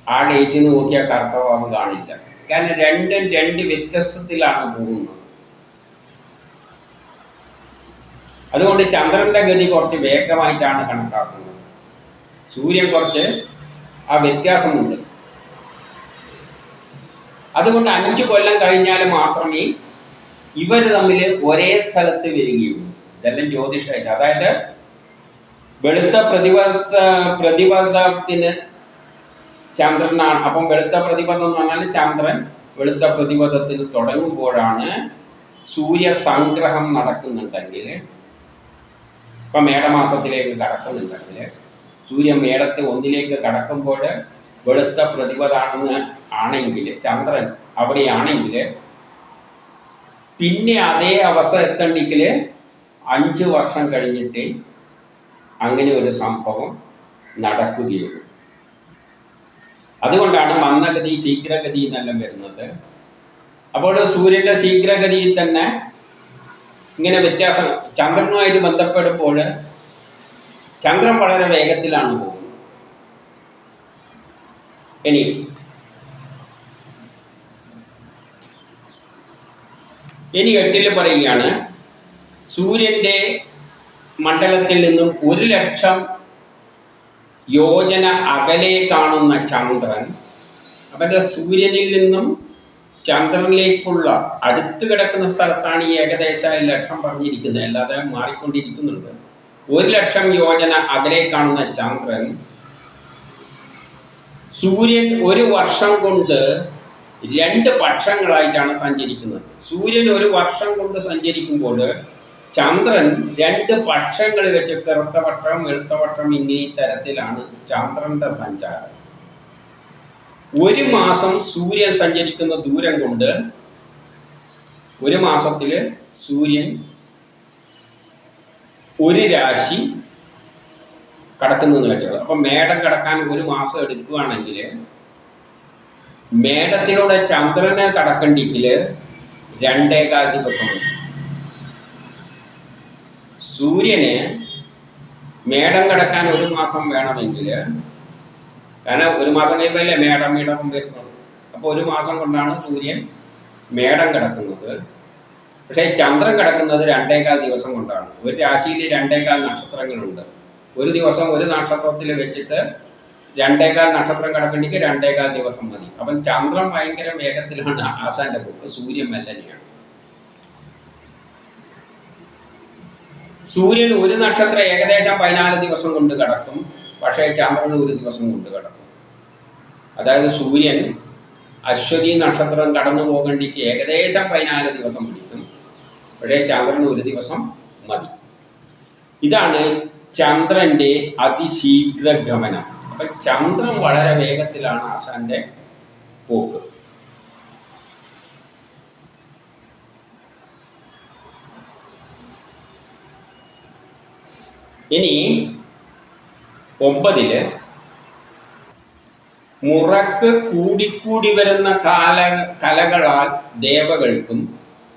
ആ ഡേറ്റിന് നോക്കിയാൽ കർത്തവാവ് കാണില്ല. കാരണം രണ്ടും 2 വ്യത്യസ്തത്തിലാണ് പോകുന്നത്. അതുകൊണ്ട് ചന്ദ്രന്റെ ഗതി കുറച്ച് വേഗമായിട്ടാണ് കണക്കാക്കുന്നത്. സൂര്യൻ കുറച്ച് ആ വ്യത്യാസമുണ്ട്. അതുകൊണ്ട് 5 കൊല്ലം കഴിഞ്ഞാൽ മാത്രമേ ഇവർ തമ്മിൽ ഒരേ സ്ഥലത്ത് വരികയുള്ളൂ. ഇതെല്ലാം ജ്യോതിഷമായിട്ട്. അതായത് വെളുത്ത പ്രതിപദത്തിന് ചന്ദ്രനാണ്. അപ്പം വെളുത്ത പ്രതിപദം എന്ന് പറഞ്ഞാൽ ചന്ദ്രൻ വെളുത്ത പ്രതിപദത്തിന് തുടങ്ങുമ്പോഴാണ് സൂര്യസംഗ്രഹം നടക്കുന്നുണ്ടെങ്കിൽ, ഇപ്പം മേടമാസത്തിലേക്ക് കടക്കുന്നുണ്ടെങ്കിൽ, സൂര്യൻ മേടത്തെ 1 കടക്കുമ്പോൾ വെളുത്ത പ്രതിപദാണെന്ന് ആണെങ്കിൽ, ചന്ദ്രൻ അവിടെയാണെങ്കിൽ, പിന്നെ അതേ അവസ്ഥ എത്തണ്ടെങ്കിൽ 5 വർഷം കഴിഞ്ഞിട്ട് അങ്ങനെ ഒരു സംഭവം നടക്കുകയുള്ളൂ. അതുകൊണ്ടാണ് മന്ദഗതി, ശീഘ്രഗതി എന്നെല്ലാം വരുന്നത്. അപ്പോൾ സൂര്യന്റെ ശീഘ്രഗതിയിൽ തന്നെ ഇങ്ങനെ വ്യത്യാസം. ചന്ദ്രനുമായിട്ട് ബന്ധപ്പെടുമ്പോൾ ചന്ദ്രൻ വളരെ വേഗത്തിലാണ് പോകുന്നത്. ഇനി 8 പറയുകയാണ് സൂര്യന്റെ മണ്ഡലത്തിൽ നിന്നും 1,00,000 യോജന അകലെ കാണുന്ന ചന്ദ്രൻ. അവൻ്റെ സൂര്യനിൽ നിന്നും ചന്ദ്രനിലേക്കുള്ള അടുത്ത് കിടക്കുന്ന സ്ഥലത്താണ് ഈ ഏകദേശം 1,00,000 പറഞ്ഞിരിക്കുന്നത്, അല്ലാതെ മാറിക്കൊണ്ടിരിക്കുന്നുണ്ട്. 1,00,000 യോജന അകലെ കാണുന്ന ചന്ദ്രൻ സൂര്യൻ ഒരു വർഷം കൊണ്ട് 2 പക്ഷങ്ങളായിട്ടാണ് സഞ്ചരിക്കുന്നത്. സൂര്യൻ ഒരു വർഷം കൊണ്ട് സഞ്ചരിക്കുമ്പോൾ ചന്ദ്രൻ രണ്ട് പക്ഷങ്ങൾ വെച്ച് കറുത്ത പക്ഷം വെളുത്ത പക്ഷം ഇങ്ങനെ തരത്തിലാണ് ചന്ദ്രന്റെ സഞ്ചാരം. ഒരു മാസം സൂര്യൻ സഞ്ചരിക്കുന്ന ദൂരം കൊണ്ട് ഒരു മാസത്തില് സൂര്യൻ ഒരു രാശി കടക്കുന്നതെന്ന് വെച്ചത്. അപ്പൊ മേടം കടക്കാൻ ഒരു മാസം എടുക്കുകയാണെങ്കിൽ മേടത്തിലൂടെ ചന്ദ്രനെ കടക്കണ്ടെങ്കിൽ 2.25 ദിവസം മതി. സൂര്യന് മേടം കടക്കാൻ ഒരു മാസം വേണമെങ്കിൽ, കാരണം ഒരു മാസം കഴിയുമ്പോഴല്ലേ മേടം വരുന്നത്. അപ്പോൾ ഒരു മാസം കൊണ്ടാണ് സൂര്യൻ മേടം കിടക്കുന്നത്. പക്ഷേ ചന്ദ്രൻ കിടക്കുന്നത് 2.25 ദിവസം കൊണ്ടാണ്. ഒരു രാശിയിൽ 2.25 നക്ഷത്രങ്ങളുണ്ട്. ഒരു ദിവസം ഒരു നക്ഷത്രത്തിൽ വെച്ചിട്ട് 2.25 നക്ഷത്രം കിടക്കണ്ടെങ്കിൽ 2.25 ദിവസം മതി. അപ്പം ചന്ദ്രൻ ഭയങ്കര വേഗത്തിലാണ് ആശാന്റെ പോക്ക്, സൂര്യൻ മെല്ലനെയാണ്. സൂര്യൻ ഒരു നക്ഷത്രം ഏകദേശം 14 ദിവസം കൊണ്ട് കിടക്കും, പക്ഷേ ചന്ദ്രൻ ഒരു ദിവസം കൊണ്ട് കിടക്കും. അതായത് സൂര്യൻ അശ്വതി നക്ഷത്രം കടന്നു പോകേണ്ടിക്ക് ഏകദേശം 14 ദിവസം പിടിക്കും, പക്ഷേ ചന്ദ്രന് ഒരു ദിവസം മതി. ഇതാണ് ചന്ദ്രന്റെ അതിശീഘ്ര ഗമനം. അപ്പൊ ചന്ദ്രൻ വളരെ വേഗത്തിലാണ് ആശാന്റെ പോക്ക്. ഇനി 9 മുറക്ക് കൂടിക്കൂടി വരുന്ന കലകളാൽ ദേവകൾക്കും.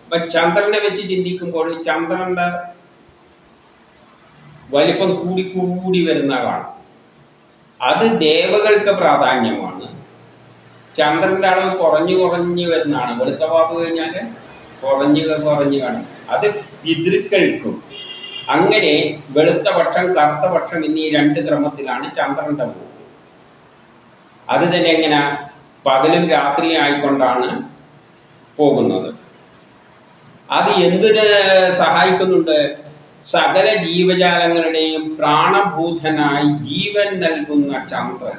അപ്പൊ ചന്ദ്രനെ വെച്ച് ചിന്തിക്കുമ്പോൾ ചന്ദ്രന്റെ വലിപ്പം കൂടിക്കൂടി വരുന്ന കാണാം. അത് ദേവകൾക്ക് പ്രാധാന്യമാണ്. ചന്ദ്രന്റെ അളവ് കുറഞ്ഞു വരുന്നതാണ്. വെളുത്ത പാമ്പ് കഴിഞ്ഞാൽ കുറഞ്ഞു കാണും. അത് പിതൃക്കൾക്കും. അങ്ങനെ വെളുത്ത പക്ഷം കറുത്ത പക്ഷം എന്നീ 2 ക്രമത്തിലാണ് ചന്ദ്രന്റെ പോക്ക്. അത് തന്നെ എങ്ങനെ പകലും രാത്രി ആയിക്കൊണ്ടാണ് പോകുന്നത്. അത് എന്തിന് സഹായിക്കുന്നുണ്ട്? സകല ജീവജാലങ്ങളുടെയും പ്രാണഭൂതനായി ജീവൻ നൽകുന്ന ചന്ദ്രൻ.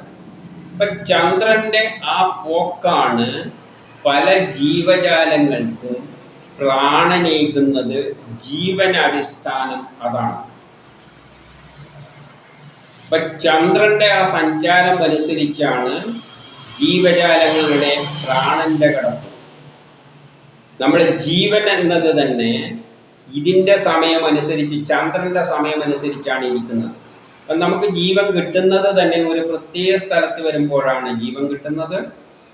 ഇപ്പൊ ചന്ദ്രന്റെ ആ പോക്കാണ് പല ജീവജാലങ്ങൾക്കും പ്രാണനേകുന്നത്. ജീവനടിസ്ഥാനം അതാണ്. ഇപ്പൊ ചന്ദ്രന്റെ ആ സഞ്ചാരം അനുസരിച്ചാണ് ജീവജാലങ്ങളുടെ പ്രാണന്റെ കിടപ്പ്. നമ്മൾ ജീവൻ എന്നത് തന്നെ ഇതിൻ്റെ സമയമനുസരിച്ച്, ചന്ദ്രന്റെ സമയമനുസരിച്ചാണ് ഇരിക്കുന്നത്. അപ്പം നമുക്ക് ജീവൻ കിട്ടുന്നത് തന്നെ ഒരു പ്രത്യേക സ്ഥലത്ത് വരുമ്പോഴാണ് ജീവൻ കിട്ടുന്നത്.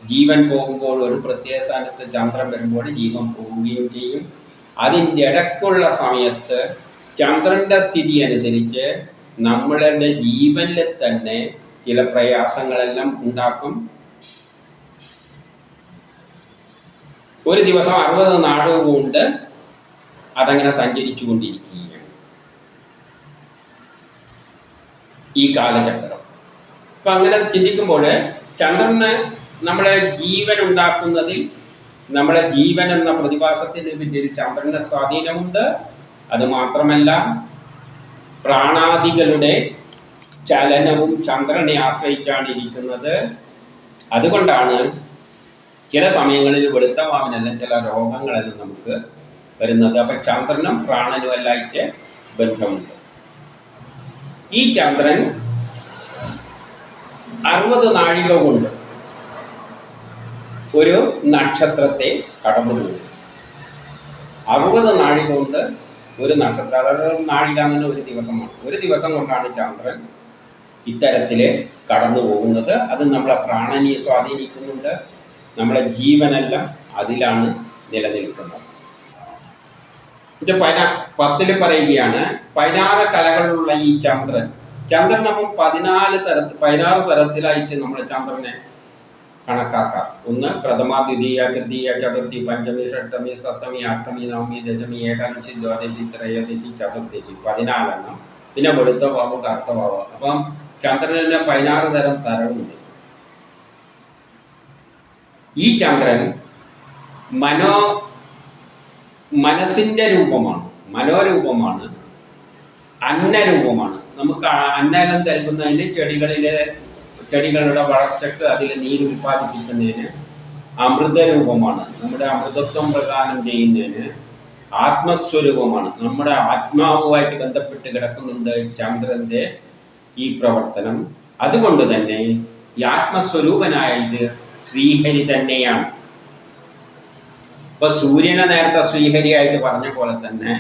ജീവൻ പോകുമ്പോൾ ഒരു പ്രത്യേക സ്ഥലത്ത് ചന്ദ്രൻ വരുമ്പോൾ ജീവൻ പോവുകയും ചെയ്യും. അതിൻ്റെ ഇടയ്ക്കുള്ള സമയത്ത് ചന്ദ്രന്റെ സ്ഥിതി അനുസരിച്ച് നമ്മളുടെ ജീവനിൽ തന്നെ ചില പ്രയാസങ്ങളെല്ലാം ഉണ്ടാക്കും. ഒരു ദിവസം 60 നാൾ കൊണ്ട് അതങ്ങനെ സഞ്ചരിച്ചു കൊണ്ടിരിക്കുകയാണ് ഈ കാലചക്രം. അപ്പൊ അങ്ങനെ ചിന്തിക്കുമ്പോൾ ചന്ദ്രന് നമ്മളെ ജീവൻ ഉണ്ടാക്കുന്നതിൽ, നമ്മളെ ജീവൻ എന്ന പ്രതിഭാസത്തിന് പിന്നിൽ ചന്ദ്രന്റെ സ്വാധീനമുണ്ട്. അത് മാത്രമല്ല പ്രാണാദികളുടെ ചലനവും ചന്ദ്രനെ ആശ്രയിച്ചാണ് ഇരിക്കുന്നത്. അതുകൊണ്ടാണ് ചില സമയങ്ങളിൽ വെളുത്ത പാമ്പിനെല്ലാം ചില രോഗങ്ങളെല്ലാം നമുക്ക് വരുന്നത്. അപ്പം ചന്ദ്രനും പ്രാണനുമെല്ലായിട്ട് ബന്ധമുണ്ട്. ഈ ചന്ദ്രൻ 60 നാഴിക കൊണ്ട് ഒരു നക്ഷത്രത്തെ കടന്നുപോകും. 60 നാഴിക കൊണ്ട് ഒരു നക്ഷത്രം, അതായത് നാഴിക എന്ന ഒരു ദിവസമാണ്. ഒരു ദിവസം കൊണ്ടാണ് ചന്ദ്രൻ ഇത്തരത്തിൽ കടന്നു പോകുന്നത്. അത് നമ്മളെ പ്രാണനെ സ്വാധീനിക്കുന്നുണ്ട്. നമ്മളെ ജീവനെല്ലാം അതിലാണ് നിലനിൽക്കുന്നത്. ഇത് 10 പറയുകയാണ് 16 കലകളുള്ള ഈ ചന്ദ്രനപ്പം 16 തരത്തിലായിട്ട് നമ്മൾ ചന്ദ്രനെ കണക്കാക്കാം. ഒന്ന് പ്രഥമ, ദ്വിതീയ, തൃതീയ, ചതുർത്ഥി, പഞ്ചമി, ഷഷ്ടമി, സപ്തമി, അഷ്ടമി, നവമി, ദശമി, ഏകാദശി, ദ്വാദശി, ത്രയോദശി, ചതുർദശി, 14 എണ്ണം. പിന്നെ വെളുത്ത വാവ്, കറുത്ത വാവ്. അപ്പം ചന്ദ്രന് 16 തരമുണ്ട്. ഈ ചന്ദ്രൻ മനസ്സിന്റെ രൂപമാണ്, മനോരൂപമാണ്, അന്നരൂപമാണ്. നമുക്ക് അന്നലം നൽകുന്നതിന് ചെടികളുടെ വളർച്ചയ്ക്ക് അതിൽ നീര് ഉൽപ്പാദിപ്പിക്കുന്നതിന് അമൃതരൂപമാണ്. നമ്മുടെ അമൃതത്വം പ്രദാനം ചെയ്യുന്നതിന് ആത്മസ്വരൂപമാണ്. നമ്മുടെ ആത്മാവുമായിട്ട് ബന്ധപ്പെട്ട് കിടക്കുന്നുണ്ട് ചന്ദ്രന്റെ ഈ പ്രവർത്തനം. അതുകൊണ്ട് തന്നെ ഈ ആത്മസ്വരൂപനായ ഇത് ശ്രീഹരി തന്നെയാണ്. ഇപ്പൊ സൂര്യനെ നേരത്തെ ശ്രീഹരിയായിട്ട് പറഞ്ഞ പോലെ തന്നെ,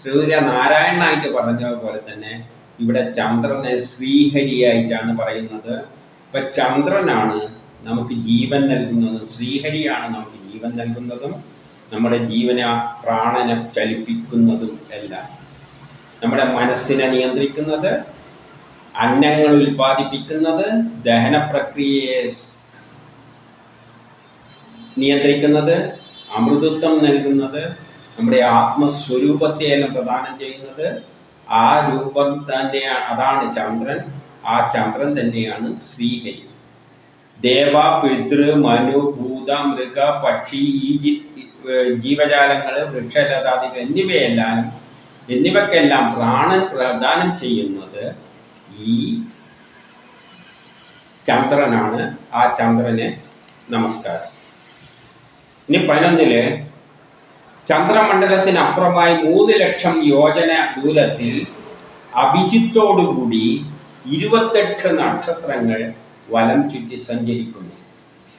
സൂര്യനാരായണനായിട്ട് പറഞ്ഞ പോലെ തന്നെ ഇവിടെ ചന്ദ്രനെ ശ്രീഹരിയായിട്ടാണ് പറയുന്നത്. ഇപ്പൊ ചന്ദ്രനാണ് നമുക്ക് ജീവൻ നൽകുന്നതും ശ്രീഹരിയാണ് നമുക്ക് ജീവൻ നൽകുന്നതും നമ്മുടെ ജീവന പ്രാണനെ ചലിപ്പിക്കുന്നതും എല്ലാം. നമ്മുടെ മനസ്സിനെ നിയന്ത്രിക്കുന്നത്, അന്നങ്ങൾ ഉൽപ്പാദിപ്പിക്കുന്നത്, ദഹന പ്രക്രിയയെ നിയന്ത്രിക്കുന്നത്, അമൃതത്വം നൽകുന്നത്, നമ്മുടെ ആത്മസ്വരൂപത്തെയെല്ലാം പ്രദാനം ചെയ്യുന്നത് ആ രൂപം തന്നെയാണ്. അതാണ് ചന്ദ്രൻ. ആ ചന്ദ്രൻ തന്നെയാണ് ശ്രീഹരി. ദേവ, പിതൃ, മനു, ഭൂത, മൃഗ, പക്ഷി, ഈ ജീവജാലങ്ങൾ, വൃക്ഷലതാദികൾ എന്നിവക്കെല്ലാം പ്രാണൻ പ്രദാനം ചെയ്യുന്നത് ഈ ചന്ദ്രനാണ്. ആ ചന്ദ്രന് നമസ്കാരം. ഇനി 11 ചന്ദ്രമണ്ഡലത്തിനപ്പുറമായി 3 ലക്ഷം യോജന ദൂരത്തിൽ അഭിജിത്തോടുകൂടി 28 നക്ഷത്രങ്ങൾ വലം ചുറ്റി സഞ്ചരിക്കുന്നു.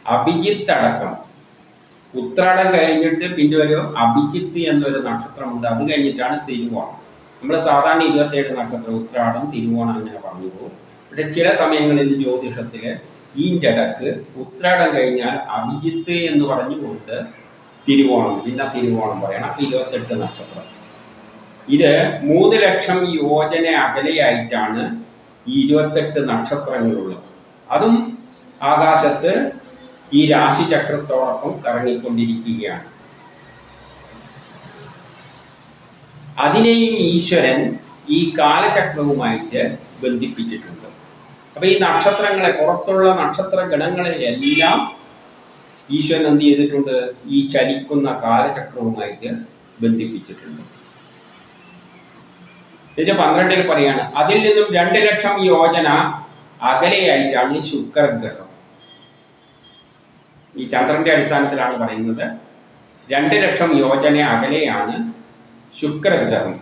അഭിജിത്ത് അടക്കം. ഉത്രാടം കഴിഞ്ഞിട്ട് പിന്നെ ഒരു അഭിജിത്ത് എന്നൊരു നക്ഷത്രമുണ്ട്. അത് കഴിഞ്ഞിട്ടാണ് തിരുവോണം. നമ്മൾ സാധാരണ 27 നക്ഷത്രം, ഉത്രാടം, തിരുവോണം അങ്ങനെ പറഞ്ഞു പോകും. പക്ഷെ ചില സമയങ്ങളിൽ ജ്യോതിഷത്തിൽ ഈൻ്റെ ഇടക്ക് ഉത്രാടം കഴിഞ്ഞാൽ അഭിജിത്ത് എന്ന് പറഞ്ഞുകൊണ്ട് തിരുവോണം, പിന്നെ തിരുവോണം പറയണം. 28 നക്ഷത്രം. ഇത് 3 ലക്ഷം യോജന അകലെയായിട്ടാണ് ഈ 28 നക്ഷത്രങ്ങളുള്ളത്. അതും ആകാശത്ത് ഈ രാശിചക്രത്തോടൊപ്പം കറങ്ങിക്കൊണ്ടിരിക്കുകയാണ്. അതിനെയും ഈശ്വരൻ ഈ കാലചക്രവുമായിട്ട് ബന്ധിപ്പിച്ചിട്ടുണ്ട്. അപ്പൊ ഈ നക്ഷത്രങ്ങളെ, പുറത്തുള്ള നക്ഷത്ര ഗണങ്ങളെ എല്ലാം ഈശ്വരൻ എന്ത് ചെയ്തിട്ടുണ്ട്? ഈ ചലിക്കുന്ന കാലചക്രവുമായിട്ട് ബന്ധിപ്പിച്ചിട്ടുണ്ട്. ഇതിന്റെ 12 പറയാണ്, അതിൽ നിന്നും 2 ലക്ഷം യോജന അകലെയായിട്ടാണ് ശുക്രഗ്രഹം. ഈ ചന്ദ്രന്റെ അടിസ്ഥാനത്തിലാണ് പറയുന്നത്. 2 ലക്ഷം യോജന അകലെയാണ് ശുക്രഗ്രഹം.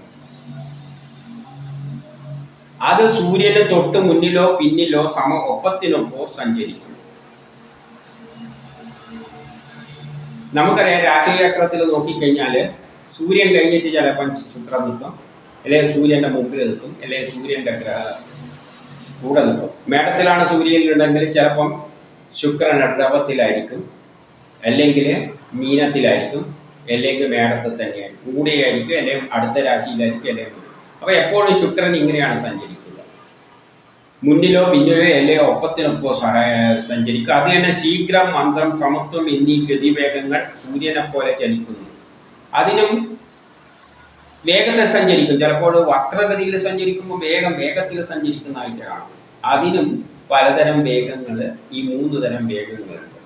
അത് സൂര്യന് തൊട്ട് മുന്നിലോ പിന്നിലോ ഒപ്പത്തിനൊപ്പോ സഞ്ചരിക്കും. നമുക്കറിയാം, രാശിചക്രത്തിൽ നോക്കിക്കഴിഞ്ഞാൽ സൂര്യൻ കഴിഞ്ഞിട്ട് ചിലപ്പം ശുക്രൻ നിൽക്കും, അല്ലെങ്കിൽ സൂര്യന്റെ മുമ്പിൽ നിൽക്കും, അല്ലെങ്കിൽ സൂര്യന്റെ കൂടെ നിൽക്കും. മേടത്തിലാണ് സൂര്യനുണ്ടെങ്കിൽ ചിലപ്പം ശുക്രൻ ഇടവത്തിലായിരിക്കും, അല്ലെങ്കിൽ മീനത്തിലായിരിക്കും, അല്ലെങ്കിൽ മേടത്തിൽ തന്നെയായിരിക്കും, കൂടെയായിരിക്കും, അല്ലെങ്കിൽ അടുത്ത രാശിയിലായിരിക്കും, അല്ലെങ്കിൽ. അപ്പോൾ എപ്പോഴും ശുക്രൻ ഇങ്ങനെയാണ് സഞ്ചരിക്കുക, മുന്നിലോ പിന്നിലോ അല്ലെങ്കിൽ ഒപ്പത്തിനൊപ്പോ സഞ്ചരിക്കുക. അത് തന്നെ ശീഘ്രം, മന്ത്രം, സമത്വം എന്നീ ഗതിവേഗങ്ങൾ സൂര്യനെ പോലെ ചലിക്കുന്നു. അതിനും വേഗത്തിൽ സഞ്ചരിക്കും. ചിലപ്പോൾ വക്രഗതിയിൽ സഞ്ചരിക്കുമ്പോൾ വേഗത്തിൽ സഞ്ചരിക്കുന്നതായിട്ടാണ്. അതിനും പലതരം വേഗങ്ങൾ, ഈ 3 തരം വേഗങ്ങളുണ്ട്.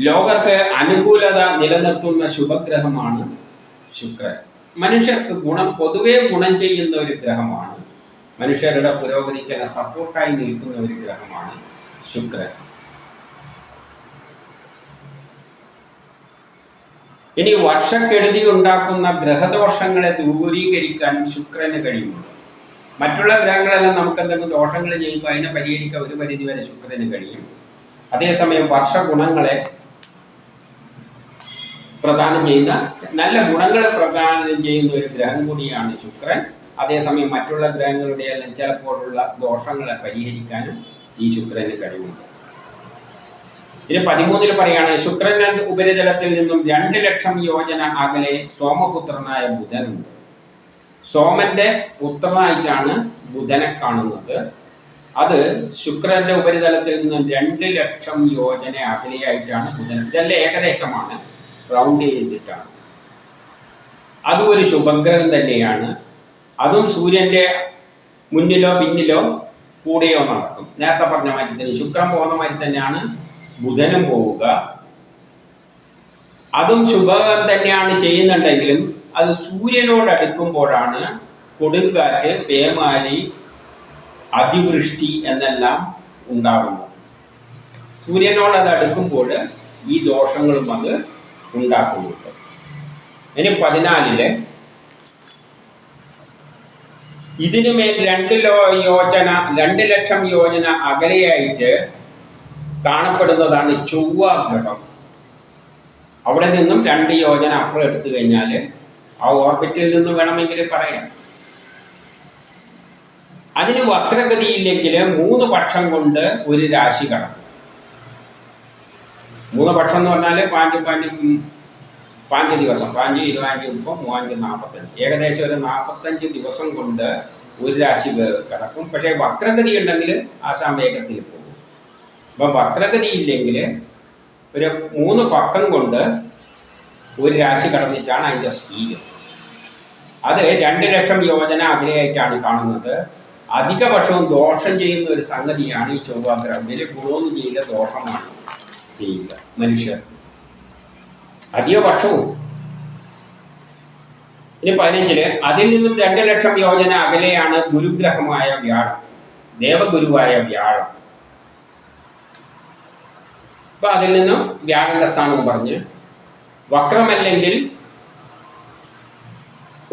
ലോകർക്ക് അനുകൂലത നിലനിർത്തുന്ന ശുഭഗ്രഹമാണ് ശുക്രൻ. മനുഷ്യർക്ക് പൊതുവെ ഗുണം ചെയ്യുന്ന ഒരു ഗ്രഹമാണ്. മനുഷ്യരുടെ പുരോഗതിക്കെല്ലാം സപ്പോർട്ടായി നിൽക്കുന്ന ഒരു ഗ്രഹമാണ് ശുക്രൻ. ഇനി വർഷക്കെടുതി ഉണ്ടാക്കുന്ന ഗ്രഹദോഷങ്ങളെ ദൂരീകരിക്കാനും ശുക്രന് കഴിയുന്നുണ്ട്. മറ്റുള്ള ഗ്രഹങ്ങളെല്ലാം നമുക്ക് എന്തെങ്കിലും ദോഷങ്ങൾ ചെയ്യുമ്പോൾ അതിനെ പരിഹരിക്കാൻ ഒരു പരിധി വരെ ശുക്രന് കഴിയും. അതേസമയം വർഷഗുണങ്ങളെ പ്രദാനം ചെയ്യുന്ന, നല്ല ഗുണങ്ങളെ പ്രദാനം ചെയ്യുന്ന ഒരു ഗ്രഹം കൂടിയാണ് ശുക്രൻ. അതേസമയം മറ്റുള്ള ഗ്രഹങ്ങളുടെ എല്ലാം ചിലപ്പോഴുള്ള ദോഷങ്ങളെ പരിഹരിക്കാനും ഈ ശുക്രന് കഴിവുണ്ട്. ഇനി 13 പറയാണ്, ശുക്രന്റെ ഉപരിതലത്തിൽ നിന്നും 2 ലക്ഷം യോജന അകലെ സോമപുത്രനായ ബുധനുണ്ട്. സോമന്റെ പുത്രനായിട്ടാണ് ബുധനെ കാണുന്നത്. അത് ശുക്രന്റെ ഉപരിതലത്തിൽ നിന്നും 2 ലക്ഷം യോജന അകലെയായിട്ടാണ് ബുധൻ. ഇതെല്ലാം ഏകദേശമാണ്, റൗണ്ട് ചെയ്തിട്ടാണ്. അതും ഒരു ശുഭഗ്രഹം തന്നെയാണ്. അതും സൂര്യന്റെ മുന്നിലോ പിന്നിലോ കൂടെയോ നടക്കും. നേരത്തെ പറഞ്ഞ മാതിരി തന്നെ ശുക്രൻ പോകുന്ന മാതിരി തന്നെയാണ് ബുധനും പോവുക. അതും ശുഭം തന്നെയാണ് ചെയ്യുന്നുണ്ടെങ്കിലും അത് സൂര്യനോട് അടുക്കുമ്പോഴാണ് കൊടുങ്കാറ്റ്, പേമാരി, അതിവൃഷ്ടി എന്നെല്ലാം ഉണ്ടാകുന്നത്. സൂര്യനോട് അത് അടുക്കുമ്പോൾ ഈ ദോഷങ്ങളും അത് ഉണ്ടാക്കുന്നുണ്ട്. ഇനി 14 ഇതിനുമേൽ 2 ലക്ഷം യോജന അകലെയായിട്ട് കാണപ്പെടുന്നതാണ് ചൊവ്വ ഗ്രഹം. അവിടെ നിന്നും 2 യോജന അപ്പുറം എടുത്തു കഴിഞ്ഞാൽ ആ ഓർബിറ്റിൽ നിന്ന് വേണമെങ്കിൽ പറയാം. അതിന് വക്രഗതിയില്ലെങ്കിൽ 3 പക്ഷം കൊണ്ട് ഒരു രാശി കടക്കും. 3 പക്ഷം എന്ന് പറഞ്ഞാൽ 5 ദിവസം, 5, 20, 30, 45, ഏകദേശം ഒരു 45 ദിവസം കൊണ്ട് ഒരു രാശി കിടക്കും. പക്ഷേ വക്രഗതി ഉണ്ടെങ്കിൽ ആശാൻ വേഗത്തിൽ പോകും. അപ്പം വക്രഗതി ഇല്ലെങ്കിൽ ഒരു 3 പക്കം കൊണ്ട് ഒരു രാശി കടന്നിട്ടാണ് അതിൻ്റെ സ്പീഡ്. അത് 2 ലക്ഷം യോജന അകലെയായിട്ടാണ് കാണുന്നത്. അധിക പക്ഷവും ദോഷം ചെയ്യുന്ന ഒരു സംഗതിയാണ് ഈ ചൊവ്വാഗ്രഹം. വലിയ ഗുണമൊന്നും ചെയ്യില്ല, ദോഷമാണ് ചെയ്യുക മനുഷ്യർ. അധിക പക്ഷവും. ഇനി 15 അതിൽ നിന്നും 2 ലക്ഷം യോജന അകലെയാണ് ഗുരുഗ്രഹമായ വ്യാഴം, ദേവഗുരുവായ വ്യാഴം. അപ്പൊ അതിൽ നിന്നും വ്യാഴന്റെ സ്ഥാനവും പറഞ്ഞ് വക്രമല്ലെങ്കിൽ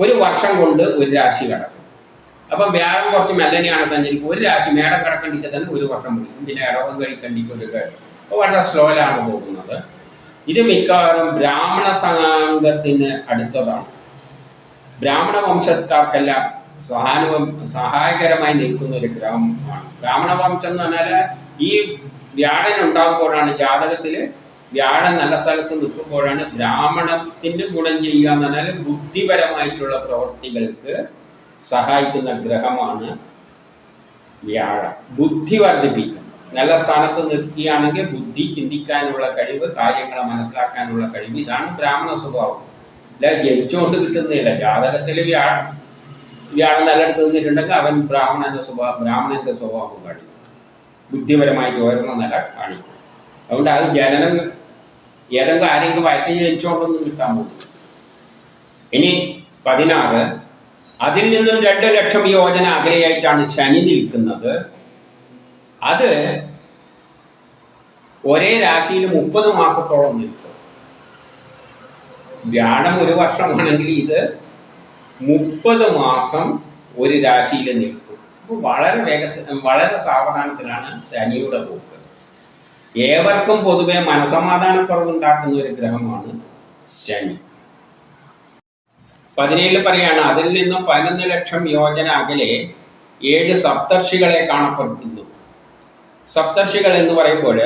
1 വർഷം കൊണ്ട് ഒരു രാശി കടക്കും. അപ്പം വ്യാഴം കുറച്ച് മെല്ലനെയാണ് സഞ്ചരിക്കും. ഒരു രാശി മേടം കടക്കണ്ടിക്ക് തന്നെ 1 വർഷം പിടിക്കും. പിന്നെ ഇടവം കഴിക്കണ്ടിക്ക് ഒരു അപ്പോൾ വളരെ സ്ലോയിലാണ് പോകുന്നത്. ഇത് മിക്കവാറും ബ്രാഹ്മണ സംഘത്തിന് അടുത്തതാണ്. ബ്രാഹ്മണ വംശക്കാർക്കെല്ലാം സഹായകരമായി നിൽക്കുന്ന ഒരു ഗ്രഹമാണ്. ബ്രാഹ്മണ വംശം എന്ന് പറഞ്ഞാൽ ഈ വ്യാഴൻ ഉണ്ടാകുമ്പോഴാണ്, ജാതകത്തിൽ വ്യാഴൻ നല്ല സ്ഥലത്ത് നിൽക്കുമ്പോഴാണ് ബ്രാഹ്മണത്തിന് ഗുണം ചെയ്യുക എന്ന് പറഞ്ഞാൽ ബുദ്ധിപരമായിട്ടുള്ള പ്രവൃത്തികൾക്ക് സഹായിക്കുന്ന ഗ്രഹമാണ് വ്യാഴം. ബുദ്ധി വർദ്ധിപ്പിക്കും. നല്ല സ്ഥാനത്ത് നിർത്തിയാണെങ്കിൽ ബുദ്ധി, ചിന്തിക്കാനുള്ള കഴിവ്, കാര്യങ്ങളെ മനസ്സിലാക്കാനുള്ള കഴിവ്, ഇതാണ് ബ്രാഹ്മണ സ്വഭാവം. അല്ല ജനിച്ചുകൊണ്ട് കിട്ടുന്നില്ല. ജാതകത്തിൽ വ്യാഴം നല്ലടുത്ത് നിന്നിട്ടുണ്ടെങ്കിൽ അവൻ ബ്രാഹ്മണന്റെ സ്വഭാവം കാണിക്കും, ബുദ്ധിപരമായിട്ട് ഉയർന്ന നില കാണിക്കും. അതുകൊണ്ട് അത് ജനനം ഏതെങ്കിലും ആരെങ്കിലും വയറ്റി ജനിച്ചുകൊണ്ടൊന്നും കിട്ടാൻ പോകും. ഇനി 16 അതിൽ നിന്നും 2 ലക്ഷം യോജന അകലെയായിട്ടാണ് ശനി നിൽക്കുന്നത്. അത് ഒരേ രാശിയിൽ 30 മാസത്തോളം നിൽക്കും. വ്യാഴം 1 വർഷമാണെങ്കിൽ ഇത് 30 മാസം ഒരു രാശിയിൽ നിൽക്കും. അപ്പോൾ വളരെ സാവധാനത്തിലാണ് ശനിയുടെ പോക്ക്. ഏവർക്കും പൊതുവെ മനസമാധാനക്കുറവുണ്ടാക്കുന്ന ഒരു ഗ്രഹമാണ് ശനി. 17 പറയാണ് അതിൽ നിന്നും 11 ലക്ഷം യോജന അകലെ 7 സപ്തർഷികളെ കാണപ്പെടുന്നു. സപ്തർഷികൾ എന്ന് പറയുമ്പോൾ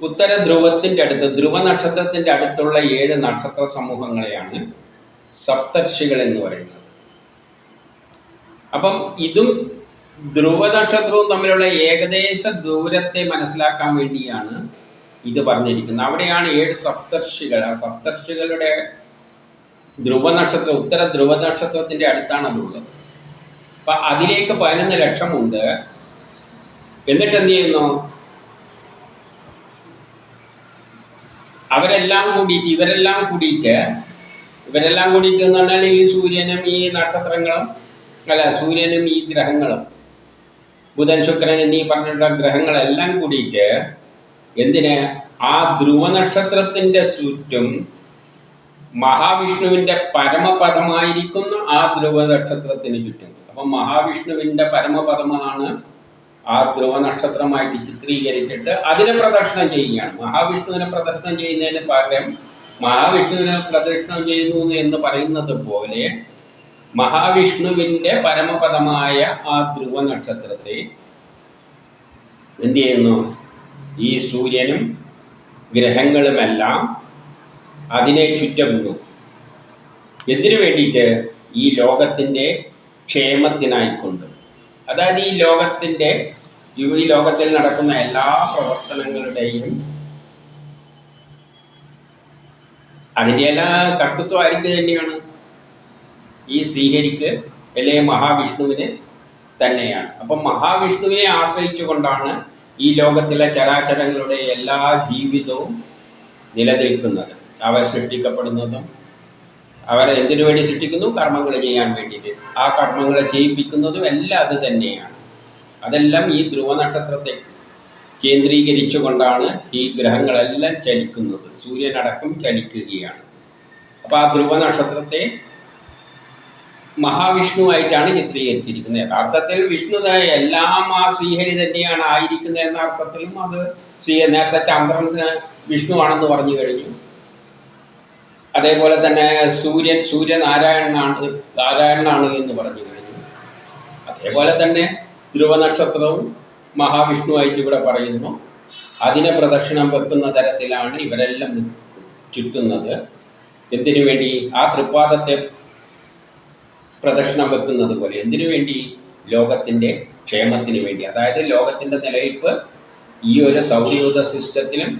ഉത്തര ധ്രുവത്തിൻ്റെ അടുത്ത്, ധ്രുവ നക്ഷത്രത്തിൻ്റെ അടുത്തുള്ള 7 നക്ഷത്ര സമൂഹങ്ങളെയാണ് സപ്തർഷികൾ എന്ന് പറയുന്നത്. അപ്പം ഇതും ധ്രുവ നക്ഷത്രവും തമ്മിലുള്ള ഏകദേശ ദൂരത്തെ മനസ്സിലാക്കാൻ വേണ്ടിയാണ് ഇത് പറഞ്ഞിരിക്കുന്നത്. അവിടെയാണ് 7 സപ്തർഷികൾ. ആ സപ്തർഷികളുടെ ധ്രുവ നക്ഷത്രം, ഉത്തര ധ്രുവ നക്ഷത്രത്തിൻ്റെ അടുത്താണ് അതുള്ളത്. അപ്പം അതിലേക്ക് 11 ലക്ഷമുണ്ട്. എന്നിട്ട് എന്ത് ചെയ്യുന്നു? ഇവരെല്ലാം കൂടിയിട്ട് എന്ന് പറഞ്ഞാൽ ഈ സൂര്യനും ഈ നക്ഷത്രങ്ങളും സൂര്യനും ഈ ഗ്രഹങ്ങളും ബുധൻ, ശുക്രൻ എന്നീ പറഞ്ഞിട്ടുള്ള ഗ്രഹങ്ങളെല്ലാം കൂടിയിട്ട് എന്തിന്? ആ ധ്രുവ നക്ഷത്രത്തിൻ്റെ ചുറ്റും മഹാവിഷ്ണുവിൻ്റെ പരമപദമായിരിക്കുന്ന ആ ധ്രുവ നക്ഷത്രത്തിന് ചുറ്റും. അപ്പം മഹാവിഷ്ണുവിൻ്റെ പരമപദമാണ് ആ ധ്രുവ നക്ഷത്രമായിട്ട് ചിത്രീകരിച്ചിട്ട് അതിനെ പ്രദക്ഷിണം ചെയ്യുകയാണ്. മഹാവിഷ്ണുവിനെ പ്രദക്ഷിണം ചെയ്യുന്നതിന് പകരം മഹാവിഷ്ണുവിനെ പ്രദക്ഷിണം ചെയ്യുന്നു എന്ന് പറയുന്നത് പോലെ മഹാവിഷ്ണുവിൻ്റെ പരമപദമായ ആ ധ്രുവ നക്ഷത്രത്തെ എന്ത് ചെയ്യുന്നു? ഈ സൂര്യനും ഗ്രഹങ്ങളുമെല്ലാം അതിനെ ചുറ്റുന്നു. എന്തിനു വേണ്ടിയിട്ട്? ഈ ലോകത്തിൻ്റെ ക്ഷേമത്തിനായിക്കൊണ്ട്. അതായത് ഈ ലോകത്തിൽ നടക്കുന്ന എല്ലാ പ്രവർത്തനങ്ങളുടെയും അതിൻ്റെ എല്ലാ കർത്തൃത്വം ആർക്ക് തന്നെയാണ്? ഈ ശ്രീഹരിക്ക് അല്ലെങ്കിൽ മഹാവിഷ്ണുവിന് തന്നെയാണ്. അപ്പം മഹാവിഷ്ണുവിനെ ആശ്രയിച്ചുകൊണ്ടാണ് ഈ ലോകത്തിലെ ചരാചരങ്ങളുടെ എല്ലാ ജീവിതവും നിലനിൽക്കുന്നത്. അവർ സൃഷ്ടിക്കപ്പെടുന്നതും അവരെ എന്തിനു വേണ്ടി സൃഷ്ടിക്കുന്നു? കർമ്മങ്ങൾ ചെയ്യാൻ വേണ്ടിയിട്ട്. ആ കർമ്മങ്ങളെ ചെയ്യിപ്പിക്കുന്നതും എല്ലാം അത് തന്നെയാണ്. അതെല്ലാം ഈ ധ്രുവ നക്ഷത്രത്തെ കേന്ദ്രീകരിച്ചുകൊണ്ടാണ് ഈ ഗ്രഹങ്ങളെല്ലാം ചലിക്കുന്നത്. സൂര്യനടക്കം ചലിക്കുകയാണ്. അപ്പോൾ ആ ധ്രുവ നക്ഷത്രത്തെ മഹാവിഷ്ണുവായിട്ടാണ് ചിത്രീകരിച്ചിരിക്കുന്നത്. യഥാർത്ഥത്തിൽ വിഷ്ണു എല്ലാം ആ ശ്രീഹരി തന്നെയാണ് ആയിരിക്കുന്നത് എന്ന അർത്ഥത്തിലും അത് നേരത്തെ ചന്ദ്രൻ വിഷ്ണുവാണെന്ന് പറഞ്ഞു കഴിഞ്ഞു. അതേപോലെ തന്നെ നാരായണനാണ് എന്ന് പറഞ്ഞു കഴിഞ്ഞു. അതേപോലെ തന്നെ ധ്രുവ നക്ഷത്രവും മഹാവിഷ്ണുവായിട്ട് ഇവിടെ പറയുന്നു. അതിനെ പ്രദക്ഷിണം വെക്കുന്ന തരത്തിലാണ് ഇവരെല്ലാം ചുറ്റുന്നത്. എന്തിനു വേണ്ടി? ആ തൃപ്പാദത്തെ പ്രദക്ഷിണം വെക്കുന്നത് പോലെ. എന്തിനു വേണ്ടി? ലോകത്തിൻ്റെ ക്ഷേമത്തിന് വേണ്ടി. അതായത് ലോകത്തിൻ്റെ നിലനിൽപ്പ് ഈ ഒരു സൗരയൂഥ സിസ്റ്റത്തിലും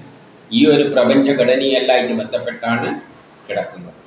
ഈ ഒരു പ്രപഞ്ചഘടനയെല്ലാമായിട്ട് ബന്ധപ്പെട്ടാണ് കിടക്കുന്നത്.